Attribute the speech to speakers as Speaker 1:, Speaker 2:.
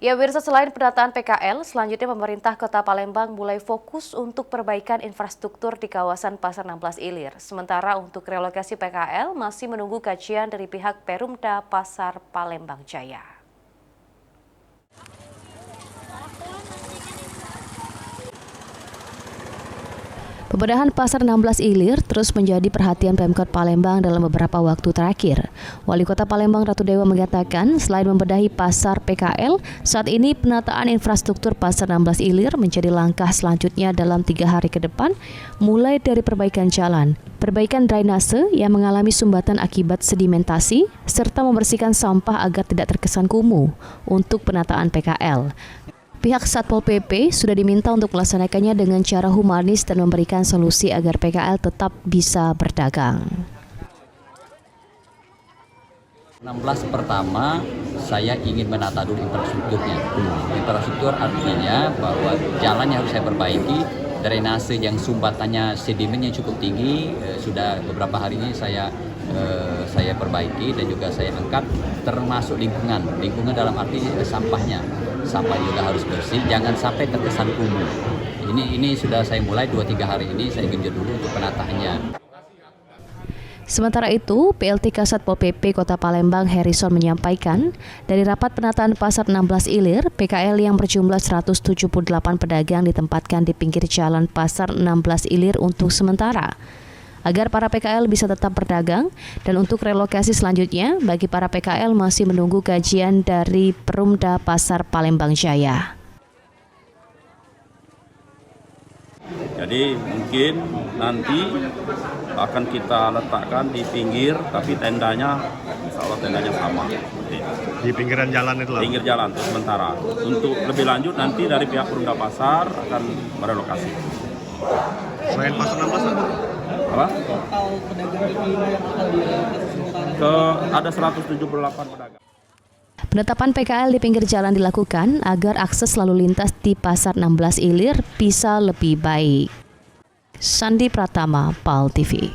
Speaker 1: Ya, pemirsa, selain pendataan PKL, selanjutnya pemerintah Kota Palembang mulai fokus untuk perbaikan infrastruktur di kawasan Pasar 16 Ilir. Sementara untuk relokasi PKL masih menunggu kajian dari pihak Perumda Pasar Palembang Jaya. Pembedahan Pasar 16 Ilir terus menjadi perhatian Pemkot Palembang dalam beberapa waktu terakhir. Wali Kota Palembang Ratu Dewa mengatakan selain membedahi pasar PKL, saat ini penataan infrastruktur Pasar 16 Ilir menjadi langkah selanjutnya dalam 3 hari ke depan, mulai dari perbaikan jalan, perbaikan drainase yang mengalami sumbatan akibat sedimentasi, serta membersihkan sampah agar tidak terkesan kumuh untuk penataan PKL. Pihak Satpol PP sudah diminta untuk melaksanakannya dengan cara humanis dan memberikan solusi agar PKL tetap bisa berdagang.
Speaker 2: 16 pertama, saya ingin menata dulu infrastrukturnya. Infrastruktur artinya bahwa jalannya harus saya perbaiki, drainase yang sumbatannya sedimennya cukup tinggi, sudah beberapa hari ini saya perbaiki dan juga saya angkat, termasuk lingkungan dalam arti sampah juga harus bersih, jangan sampai terkesan kumuh. Ini sudah saya mulai 2-3 hari ini, saya genjot dulu untuk penataannya.
Speaker 1: Sementara itu, PLT Kasatpol PP Kota Palembang Harrison menyampaikan, dari rapat penataan Pasar 16 Ilir, PKL yang berjumlah 178 pedagang ditempatkan di pinggir jalan Pasar 16 Ilir untuk sementara, agar para PKL bisa tetap berdagang, dan untuk relokasi selanjutnya, bagi para PKL masih menunggu kajian dari Perumda Pasar Palembang Jaya.
Speaker 3: Jadi mungkin nanti akan kita letakkan di pinggir, tapi tendanya, insya Allah tendanya sama.
Speaker 4: Di pinggiran jalan itu lah?
Speaker 3: Pinggir jalan untuk sementara. Untuk lebih lanjut nanti dari pihak Perumda Pasar akan merelokasi.
Speaker 4: Selain Pasar 16 ada?
Speaker 3: Apa? Ada 178 pedagang.
Speaker 1: Penetapan PKL di pinggir jalan dilakukan agar akses lalu lintas di Pasar 16 Ilir bisa lebih baik. Sandi Pratama, PAL TV.